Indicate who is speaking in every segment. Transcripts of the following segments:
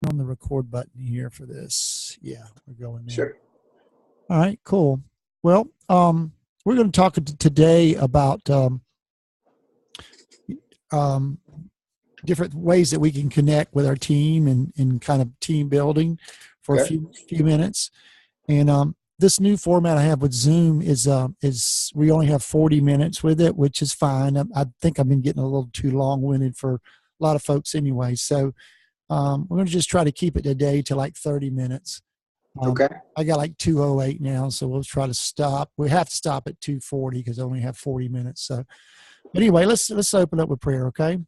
Speaker 1: on the record button here for this. Yeah, we're going there.
Speaker 2: Sure.
Speaker 1: All right, cool. Well, we're going to talk today about different ways that we can connect with our team and kind of team building for a few minutes. And this new format I have with Zoom is we only have 40 minutes with it, which is fine. I think I've been getting a little too long-winded for a lot of folks anyway. So we're going to just try to keep it today to like 30 minutes.
Speaker 2: Okay.
Speaker 1: I got like 2:08 now, so we'll try to stop. We have to stop at 2:40 because I only have 40 minutes. So, but anyway, let's open up with prayer, okay?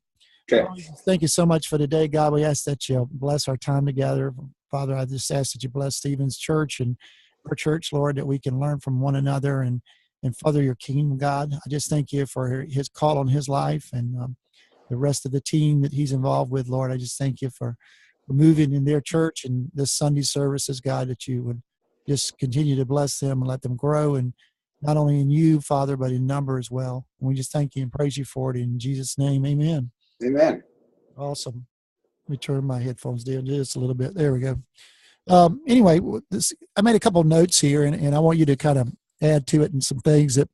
Speaker 2: Okay.
Speaker 1: Thank you so much for today, God. We ask that you bless our time together. Father, I just ask that you bless Stephen's church and our church, Lord, that we can learn from one another and further your kingdom, God. I just thank you for his call on his life and the rest of the team that he's involved with, Lord. I just thank you for moving in their church and this Sunday services, God, that you would just continue to bless them and let them grow, and not only in you, Father, but in number as well. And we just thank you and praise you for it in Jesus' name. Amen.
Speaker 2: Amen.
Speaker 1: Awesome. Let me turn my headphones down just a little bit. There we go. Anyway, I made a couple of notes here, and I want you to kind of add to it and some things that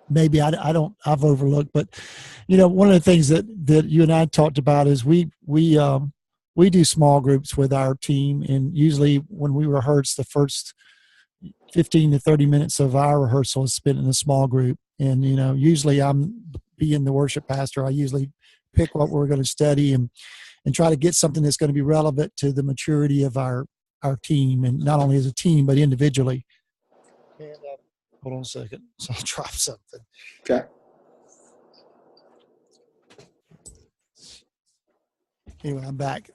Speaker 1: maybe I've overlooked. But, one of the things that you and I talked about is we do small groups with our team, and usually when we rehearse, the first 15 to 30 minutes of our rehearsal is spent in a small group. And, usually I'm being the worship pastor. I usually pick what we're going to study and try to get something that's going to be relevant to the maturity of our team, and not only as a team, but individually. And hold on a second. So I'll drop something.
Speaker 2: Okay.
Speaker 1: Anyway, I'm back.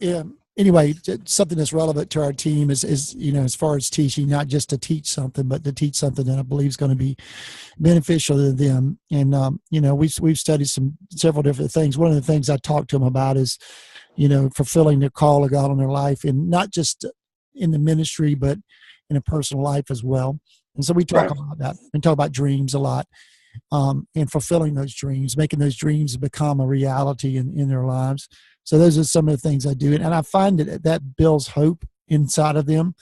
Speaker 1: Anyway, something that's relevant to our team is as far as teaching, not just to teach something, but to teach something that I believe is going to be beneficial to them. And we've studied several different things. One of the things I talked to them about is fulfilling the call of God on their life, and not just in the ministry, but in a personal life as well. And so we talk about that. We talk about dreams a lot, and fulfilling those dreams, making those dreams become a reality in their lives. So those are some of the things I do. And I find that builds hope inside of them,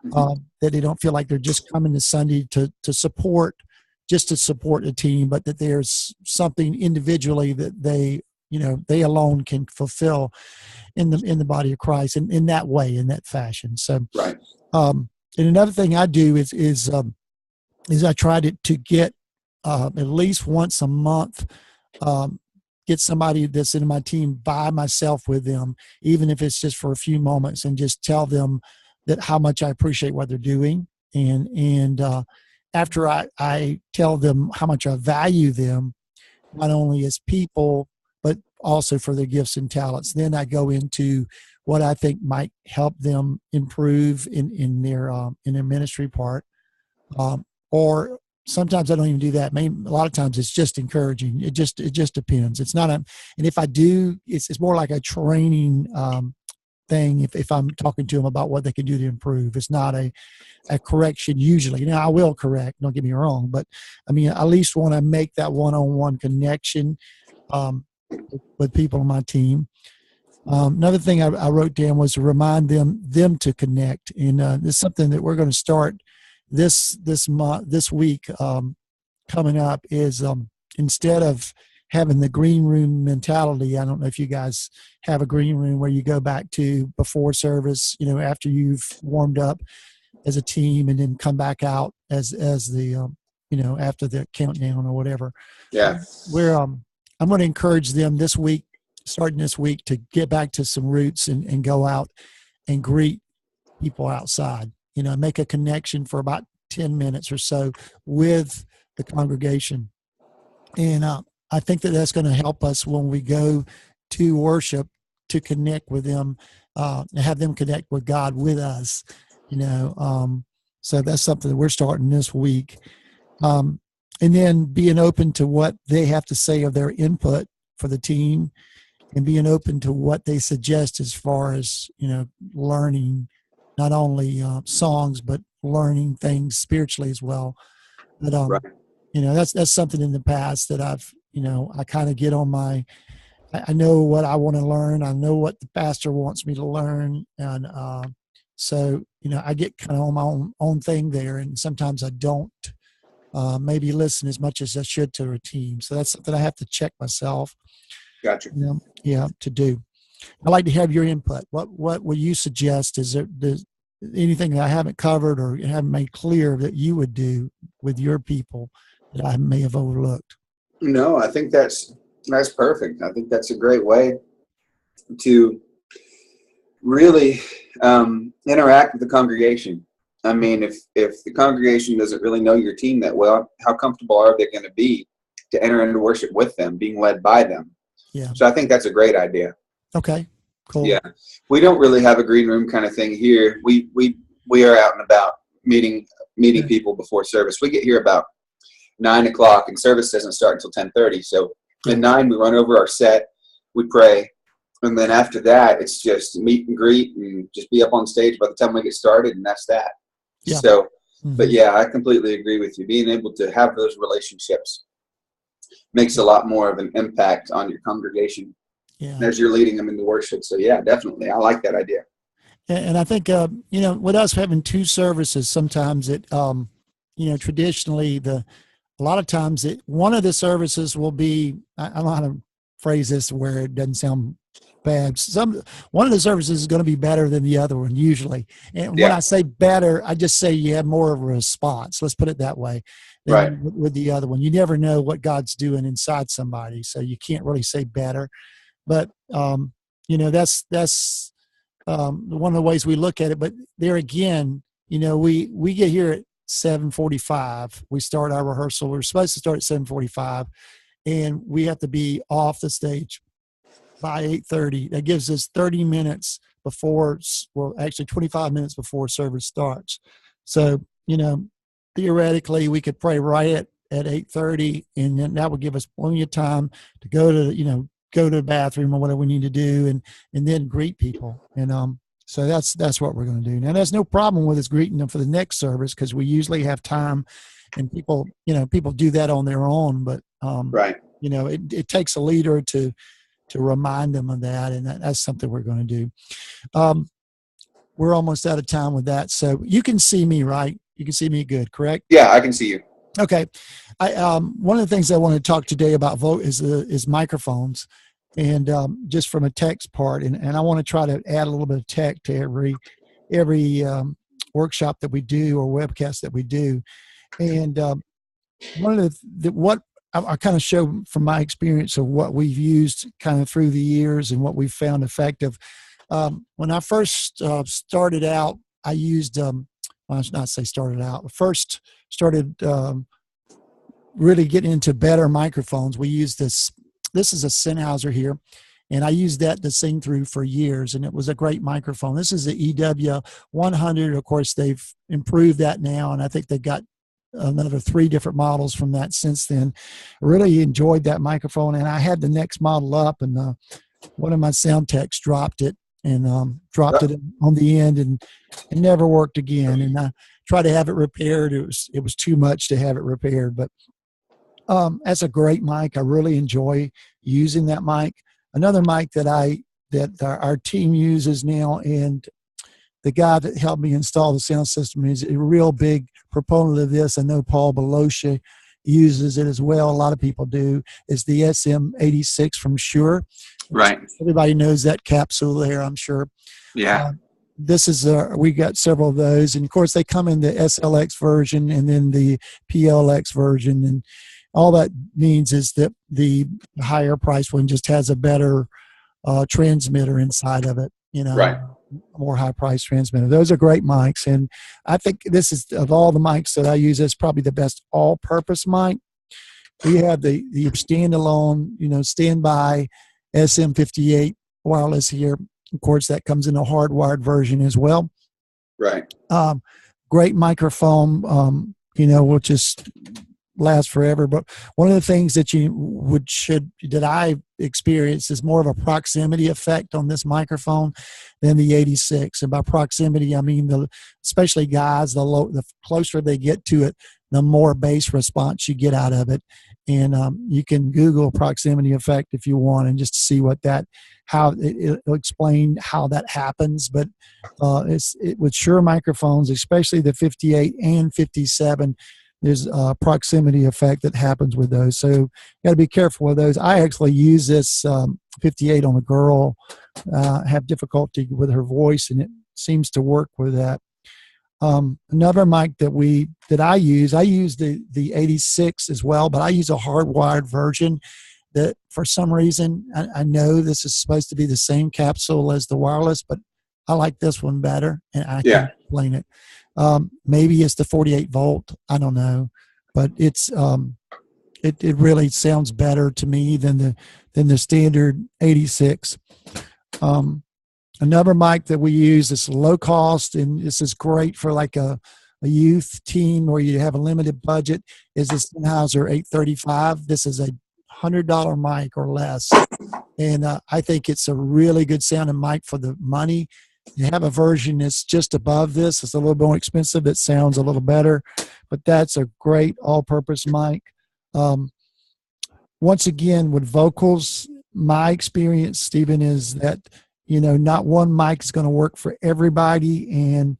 Speaker 1: that they don't feel like they're just coming to Sunday to support a team, but that there's something individually that they alone can fulfill in the body of Christ, and in that way, in that fashion. So, and another thing I do is I try to get at least once a month, get somebody that's in my team by myself with them, even if it's just for a few moments, and just tell them that how much I appreciate what they're doing. And after I tell them how much I value them, not only as people, but also for their gifts and talents, then I go into what I think might help them improve in their ministry part. Or sometimes I don't even do that. A lot of times it's just encouraging. It just depends. It's not and if I do, it's more like a training thing. If I'm talking to them about what they can do to improve, it's not a correction usually. I will correct, don't get me wrong, but I at least want to make that one-on-one connection with people on my team. Another thing I wrote down was to remind them to connect. And this is something that we're going to start this week coming up, is instead of having the green room mentality. I don't know if you guys have a green room where you go back to before service, after you've warmed up as a team, and then come back out as the after the countdown or whatever.
Speaker 2: Yeah.
Speaker 1: I'm going to encourage them starting this week, to get back to some roots and go out and greet people outside. Make a connection for about 10 minutes or so with the congregation. And I think that's going to help us when we go to worship, to connect with them, and have them connect with God with us. So that's something that we're starting this week. And then being open to what they have to say of their input for the team, and being open to what they suggest as far as, learning not only songs, but learning things spiritually as well. But, that's something in the past that I've, I kind of get on my I know what I want to learn. I know what the pastor wants me to learn. And so, I get kind of on my own thing there. And sometimes I don't maybe listen as much as I should to a team. So that's something I have to check myself.
Speaker 2: Gotcha.
Speaker 1: To do. I'd like to have your input. What would you suggest? Is there anything that I haven't covered or haven't made clear that you would do with your people that I may have overlooked?
Speaker 2: No, I think that's perfect. I think that's a great way to really interact with the congregation. I mean, if the congregation doesn't really know your team that well, how comfortable are they going to be to enter into worship with them, being led by them?
Speaker 1: Yeah.
Speaker 2: So I think that's a great idea.
Speaker 1: Okay, cool.
Speaker 2: Yeah. We don't really have a green room kind of thing here. We are out and about meeting people before service. We get here about 9 o'clock and service doesn't start until 10:30. So at 9, we run over our set, we pray. And then after that, it's just meet and greet and just be up on stage by the time we get started. And that's that. Yeah. So, but yeah, I completely agree with you. Being able to have those relationships makes a lot more of an impact on your congregation as you're leading them into worship. So yeah, definitely. I like that idea.
Speaker 1: And I think, with us having 2 services, sometimes it, traditionally a lot of times one of the services will be, I don't know how to phrase this where it doesn't sound bad. One of the services is going to be better than the other one usually. And when I say better, I just say you have more of a response. Let's put it that way. Right. With the other one, you never know what God's doing inside somebody. So you can't really say better, but that's one of the ways we look at it. But there again, we get here at 7:45. We start our rehearsal. We're supposed to start at 7:45, and we have to be off the stage by 8:30. That gives us 30 minutes before, well, actually 25 minutes before service starts. So, theoretically, we could pray right at 8:30, and then that would give us plenty of time to go to the bathroom or whatever we need to do, and then greet people. And so that's what we're going to do. Now, there's no problem with us greeting them for the next service because we usually have time, and people do that on their own. But it takes a leader to remind them of that, and that's something we're going to do. We're almost out of time with that, so you can see me, right? You can see me good, correct?
Speaker 2: Yeah, I can see you.
Speaker 1: Okay. One of the things I want to talk today about is microphones, and just from a text part, and I want to try to add a little bit of tech to every workshop that we do or webcast that we do. And one of what I kind of show from my experience of what we've used kind of through the years and what we've found effective. When I first started out, I used, I should not say started out, first started really getting into better microphones. We use this is a Sennheiser here, and I used that to sing through for years, and it was a great microphone. This is the EW 100. Of course, they've improved that now, and I think they've got another 3 different models from that since then. I really enjoyed that microphone, and I had the next model up, and one of my sound techs dropped it and dropped it on the end, and it never worked again. And I tried to have it repaired. It was too much to have it repaired, but that's a great mic. I really enjoy using that mic. Another mic that our team uses now, and the guy that helped me install the sound system is a real big proponent of this. I know Paul Belosha uses it as well. A lot of people do. Is the SM86 from Shure.
Speaker 2: Right.
Speaker 1: Everybody knows that capsule there, I'm sure.
Speaker 2: Yeah.
Speaker 1: This is we got several of those, and of course they come in the SLX version and then the PLX version, and all that means is that the higher price one just has a better transmitter inside of it.
Speaker 2: Right.
Speaker 1: More high price transmitter. Those are great mics, and I think this is, of all the mics that I use, is probably the best all-purpose mic. We have the standalone, standby SM58 wireless here. Of course, that comes in a hardwired version as well.
Speaker 2: Right.
Speaker 1: Great microphone, will just last forever. But one of the things that that I experience is more of a proximity effect on this microphone than the 86. And by proximity, I mean especially guys, the closer they get to it, the more bass response you get out of it. And you can Google proximity effect if you want, and just see what that, how it'll explain how that happens. But with Shure microphones, especially the 58 and 57, there's a proximity effect that happens with those. So you got to be careful with those. I actually use this 58 on a girl, have difficulty with her voice, and it seems to work with that. Another mic that I use the 86 as well, but I use a hardwired version that for some reason, I know this is supposed to be the same capsule as the wireless, but I like this one better, and I can't explain it. Maybe it's the 48 volt. I don't know, but it's it really sounds better to me than the standard 86. Another mic that we use is low cost, and this is great for like a youth team where you have a limited budget, is this Sennheiser 835. This is a $100 mic or less, and I think it's a really good sounding mic for the money. You have a version that's just above this. It's a little more expensive. It sounds a little better, but that's a great all-purpose mic. Once again, with vocals, my experience, Stephen, is that not one mic is going to work for everybody, and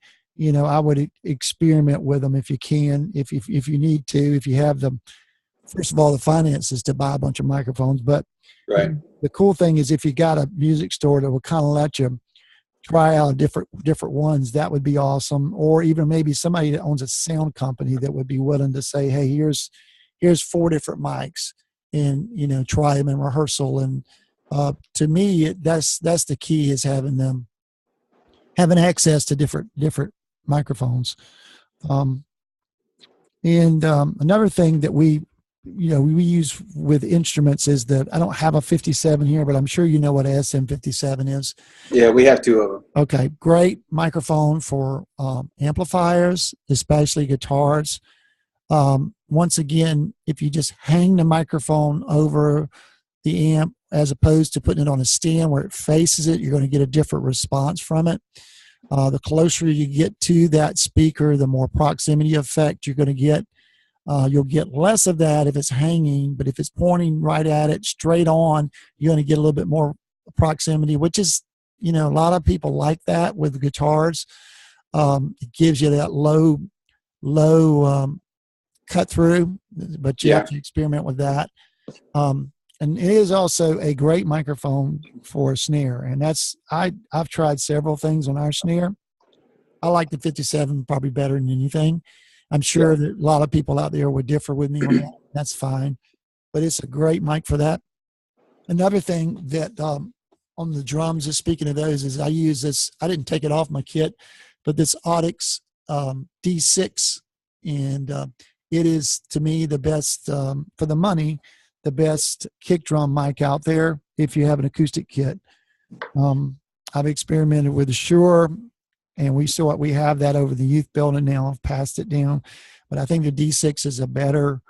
Speaker 1: I would experiment with them if you can, if you need to, if you have them. First of all, the finances to buy a bunch of microphones, but the cool thing is if you got a music store that will kind of let you try out different ones, that would be awesome. Or even maybe somebody that owns a sound company that would be willing to say, hey, here's 4 different mics, and try them in rehearsal. And to me, that's the key, is having access to different microphones. And another thing that we use with instruments is that I don't have a 57 here, but I'm sure you know what a SM57 is.
Speaker 2: Yeah, we have 2 of them.
Speaker 1: Okay, great microphone for amplifiers, especially guitars. Once again, if you just hang the microphone over the amp as opposed to putting it on a stand where it faces it, you're going to get a different response from it. The closer you get to that speaker, the more proximity effect you're going to get. You'll get less of that if it's hanging, but if it's pointing right at it, straight on, you're going to get a little bit more proximity, which is, a lot of people like that with guitars. It gives you that low cut through, but you have to experiment with that. And it is also a great microphone for a snare, and I've tried several things on our snare. I like the 57 probably better than anything. I'm sure that a lot of people out there would differ with me on that. That's fine, but it's a great mic for that. Another thing that on the drums, is speaking of those, is I use this. I didn't take it off my kit, but this Audix D6, and it is, to me, the best for the money, the best kick drum mic out there if you have an acoustic kit. I've experimented with the Shure, and we have that over the youth building now. I've passed it down, but I think the D6 is a better.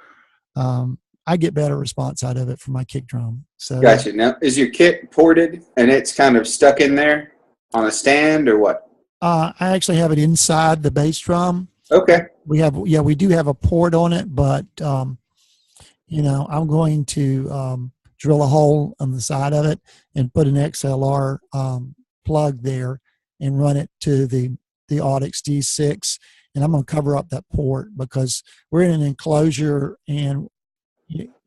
Speaker 1: I get better response out of it for my kick drum. So
Speaker 2: gotcha. Now, is your kit ported and it's kind of stuck in there on a stand, or what?
Speaker 1: I actually have it inside the bass drum.
Speaker 2: Okay.
Speaker 1: We do have a port on it, but I'm going to drill a hole on the side of it and put an XLR plug there and run it to the Audix D6, and I'm going to cover up that port because we're in an enclosure, and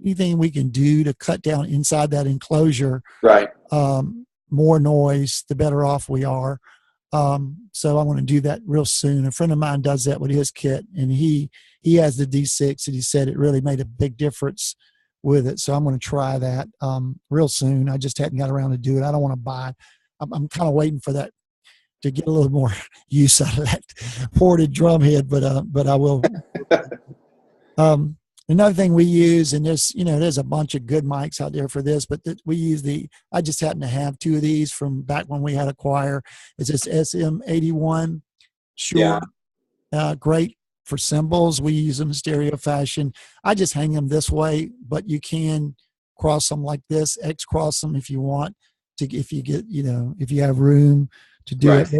Speaker 1: anything we can do to cut down inside that enclosure, more noise, the better off we are. So I'm going to do that real soon. A friend of mine does that with his kit, and he has the D6, and he said it really made a big difference with it. So I'm going to try that real soon. I just hadn't got around to do it. I don't want to buy it. I'm kind of waiting for that to get a little more use out of that ported drum head, but I will. Another thing we use, and there's a bunch of good mics out there for this, but we use I just happen to have 2 of these from back when we had a choir. It's this SM81 Shure, great for cymbals. We use them in stereo fashion. I just hang them this way, but you can cross them like this, X cross them if you want to, if you have room to do it.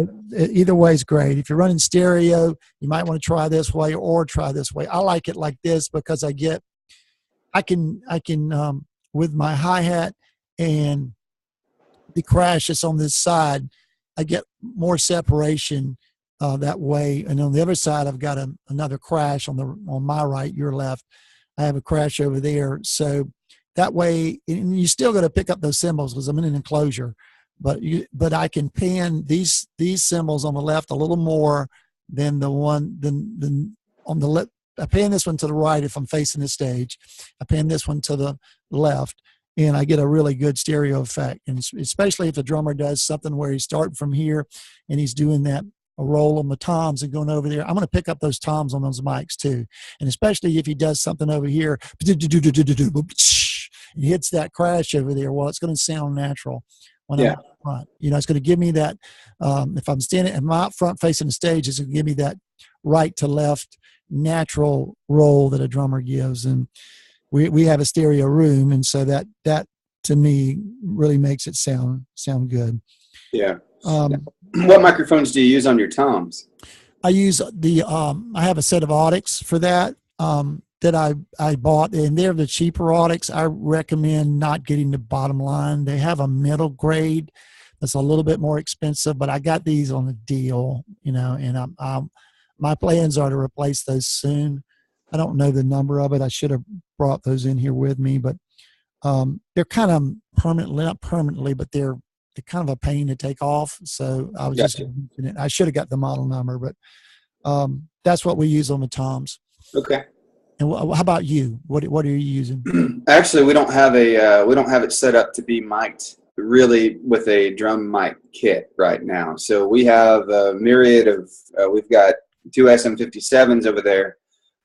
Speaker 1: Either way is great. If you're running stereo, you might want to try this way or try this way. I like it like this because I can with my hi-hat and the crash that's on this side, I get more separation that way. And on the other side, I've got another crash on my right, your left. I have a crash over there. So that way, and you still got to pick up those cymbals because I'm in an enclosure. But I can pan these cymbals on the left a little more than than on the left. I pan this one to the right if I'm facing the stage. I pan this one to the left, and I get a really good stereo effect. And especially if the drummer does something where he's starting from here and he's doing that a roll on the toms and going over there, I'm going to pick up those toms on those mics too. And especially if he does something over here, and hits that crash over there, well, it's going to sound natural when I'm out front. It's going to give me that, if I'm standing, if I'm out front facing the stage, it's going to give me that right to left natural roll that a drummer gives. And we have a stereo room, and so that to me really makes it sound good.
Speaker 2: Yeah. What microphones do you use on your toms?
Speaker 1: I use I have a set of Audix for that that I bought, and they're the cheaper Audix. I recommend not getting the bottom line. They have a middle grade that's a little bit more expensive, but I got these on a deal, and my plans are to replace those soon. I don't know the number of it. I should have brought those in here with me, but they're kind of not permanently, but they're kind of a pain to take off. So I was just using it. I should have got the model number, but that's what we use on the toms.
Speaker 2: Okay.
Speaker 1: And how about you? What are you using?
Speaker 2: Actually, we don't have it set up to be mic'd really with a drum mic kit right now. So we have a myriad of we've got 2 SM57s over there.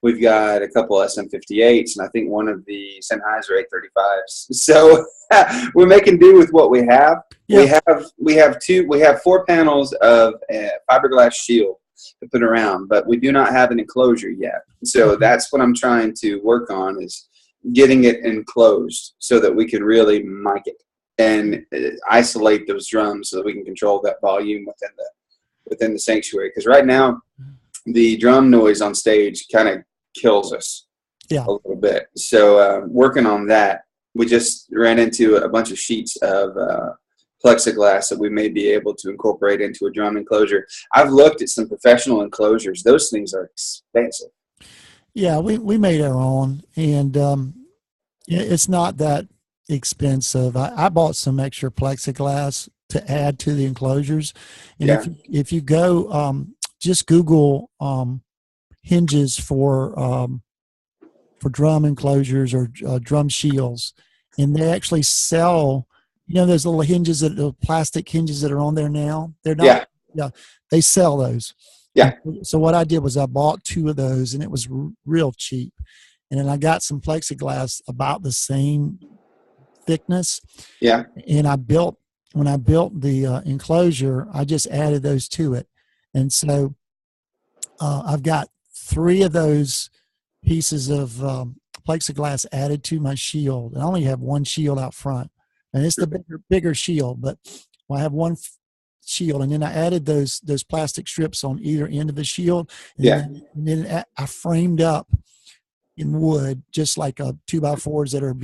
Speaker 2: We've got a couple SM58s, and I think one of the Sennheiser 835s. So we're making do with what we have. Yeah. We have 4 panels of fiberglass shield to put around, but we do not have an enclosure yet. So that's what I'm trying to work on, is getting it enclosed so that we can really mic it and isolate those drums so that we can control that volume within the sanctuary. Because right now, the drum noise on stage kind of kills us a little bit. So working on that, we just ran into a bunch of sheets of plexiglass that we may be able to incorporate into a drum enclosure. I've looked at some professional enclosures. Those things are expensive.
Speaker 1: Yeah, we made our own, and it's not that expensive. I bought some extra plexiglass to add to the enclosures. And if you go, just Google hinges for drum enclosures or drum shields, and they actually sell. Those little hinges, the plastic hinges that are on there now. They're not. Yeah, they sell those. Yeah. So what I did was I bought 2 of those, and it was real cheap. And then I got some plexiglass about the same thickness. Yeah. And when I built the enclosure, I just added those to it. And so I've got 3 of those pieces of plexiglass added to my shield. I only have 1 shield out front, and it's the bigger shield, but I have 1 shield, and then I added those plastic strips on either end of the shield. And then I framed up in wood, just like a 2x4s that are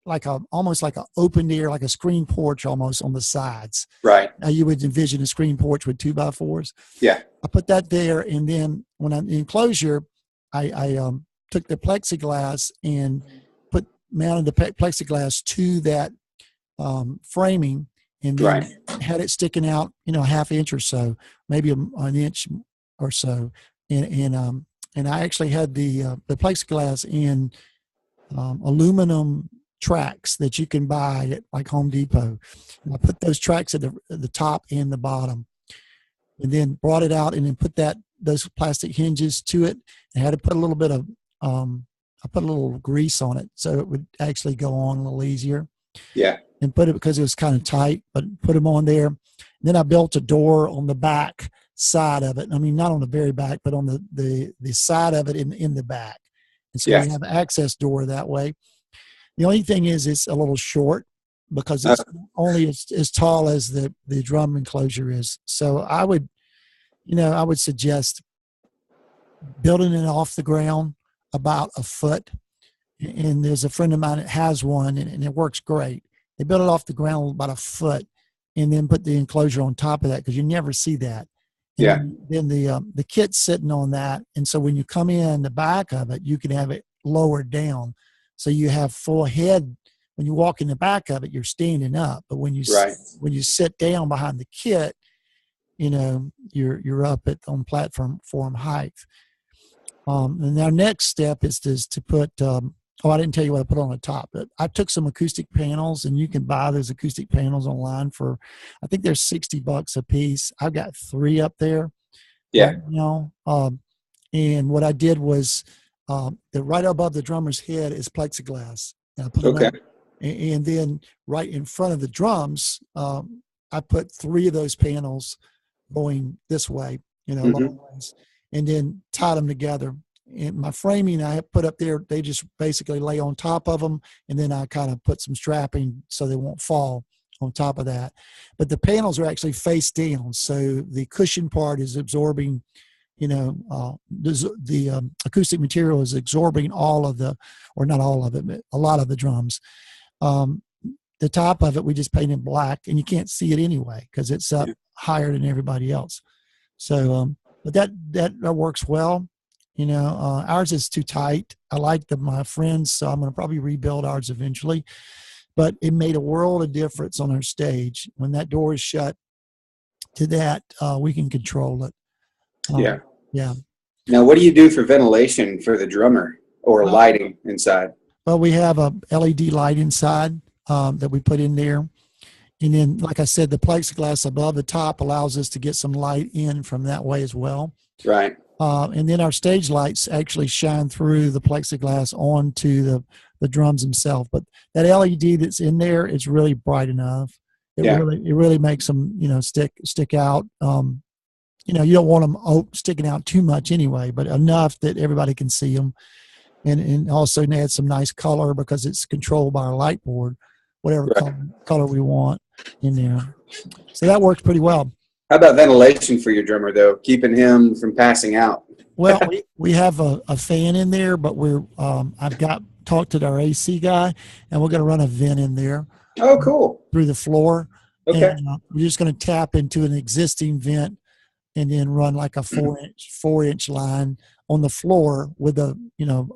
Speaker 1: like almost like an open air, like a screen porch almost on the sides. Right. Now you would envision a screen porch with 2x4s. Yeah. I put that there, and then when I'm in the enclosure, I took the plexiglass and mounted the plexiglass to that framing, and then had it sticking out, a half inch or so, maybe an inch or so, and I actually had the plexiglass in aluminum tracks that you can buy at like Home Depot. And I put those tracks at the top and the bottom, and then brought it out and then put those plastic hinges to it, and had to put a little bit of I put a little grease on it so it would actually go on a little easier. Yeah. And put it, because it was kind of tight, but put them on there. And then I built a door on the back side of it. I mean, not on the very back, but on the side of it in the back. And so you have an access door that way. The only thing is it's a little short. because it's only as tall as the drum enclosure is. So I would suggest building it off the ground about a foot. And there's a friend of mine that has one, and it works great. They build it off the ground about a foot, and then put the enclosure on top of that, because you never see that. And then the kit's sitting on that, and so when you come in the back of it, you can have it lowered down, so you have full head. When you walk in the back of it, you're standing up, but when you sit down behind the kit, you're up on platform height. And our next step is to put. I didn't tell you what I put on the top, but I took some acoustic panels, and you can buy those acoustic panels online for, I think they're $60 a piece. I've got 3 up there.
Speaker 2: Yeah.
Speaker 1: And what I did was, right above the drummer's head is plexiglass. And I put them up, and then right in front of the drums, I put 3 of those panels going this way, long ways, and then tied them together. And my framing I put up there, they just basically lay on top of them, and then I kind of put some strapping so they won't fall on top of that. But the panels are actually face down, so the cushion part is absorbing, the acoustic material is absorbing all of the, or not all of it, but a lot of the drums. The top of it we just painted black, and you can't see it anyway because it's up higher than everybody else. So, but that works well. Ours is too tight. I like my friends, so I'm going to probably rebuild ours eventually. But it made a world of difference on our stage. When that door is shut to that, we can control it. Yeah.
Speaker 2: Now, what do you do for ventilation for the drummer or lighting inside?
Speaker 1: Well, we have a LED light inside that we put in there. And then, like I said, the plexiglass above the top allows us to get some light in from that way as well.
Speaker 2: Right.
Speaker 1: And then our stage lights actually shine through the plexiglass onto the drums themselves. But that LED that's in there is really bright enough. It really makes them, stick out. You don't want them sticking out too much anyway, but enough that everybody can see them. And also add some nice color because it's controlled by our light board, whatever color we want in there. So that works pretty well.
Speaker 2: How about ventilation for your drummer, though, keeping him from passing out?
Speaker 1: Well, we have a fan in there, but I've talked to our AC guy, and we're going to run a vent in there.
Speaker 2: Oh, cool. Through
Speaker 1: the floor.
Speaker 2: Okay.
Speaker 1: And we're just going to tap into an existing vent and then run like a 4-inch line on the floor with a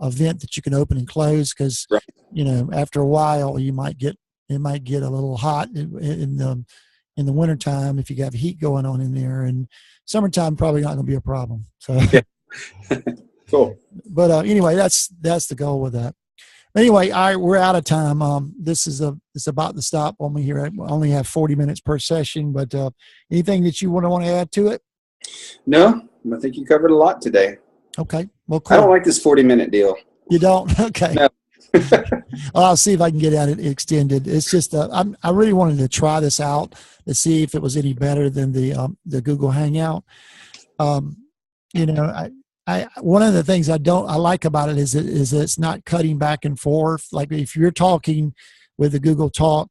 Speaker 1: vent that you can open and close because, after a while it might get a little hot in the wintertime if you have heat going on in there, and summertime probably not going to be a problem. So,
Speaker 2: cool.
Speaker 1: But anyway, that's the goal with that. Anyway, we're out of time. This is it's about to stop on me here. I only have 40 minutes per session, but anything that you want to add to it?
Speaker 2: No, I think you covered a lot today.
Speaker 1: Okay. Well, cool.
Speaker 2: I don't like this 40-minute deal.
Speaker 1: You don't? Okay.
Speaker 2: No.
Speaker 1: I'll see if I can get it extended. It's just I really wanted to try this out to see if it was any better than the Google Hangout. One of the things I like about it is it's not cutting back and forth. Like if you're talking with the Google Talk,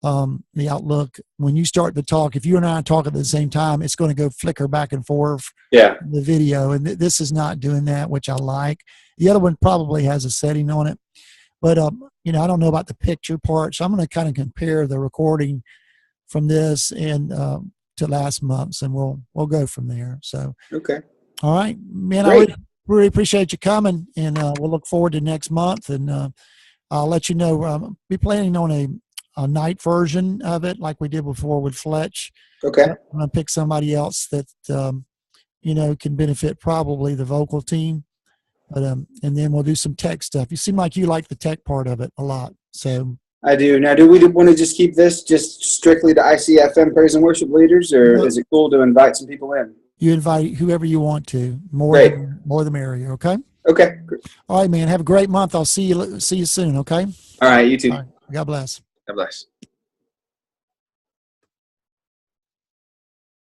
Speaker 1: the Outlook, when you start to talk, if you and I talk at the same time, it's going to go flicker back and forth.
Speaker 2: Yeah.
Speaker 1: The video, and this is not doing that, which I like. The other one probably has a setting on it. But, I don't know about the picture part, so I'm going to kind of compare the recording from this and to last month's, and we'll go from there. So,
Speaker 2: okay.
Speaker 1: All right, man,
Speaker 2: great.
Speaker 1: I really appreciate you coming, and we'll look forward to next month, and I'll let you know. Be planning on a night version of it like we did before with Fletch.
Speaker 2: Okay.
Speaker 1: I'm going to pick somebody else that, can benefit probably the vocal team. But and then we'll do some tech stuff. You seem like you like the tech part of it a lot. So
Speaker 2: I do. Now, do we want to just keep this just strictly to ICFM praise and worship leaders, or is it cool to invite some people in?
Speaker 1: You invite whoever you want to. More the merrier. Okay.
Speaker 2: Okay.
Speaker 1: All right, man. Have a great month. I'll see you soon. Okay.
Speaker 2: All right. You too.
Speaker 1: All right. God bless.
Speaker 2: God bless.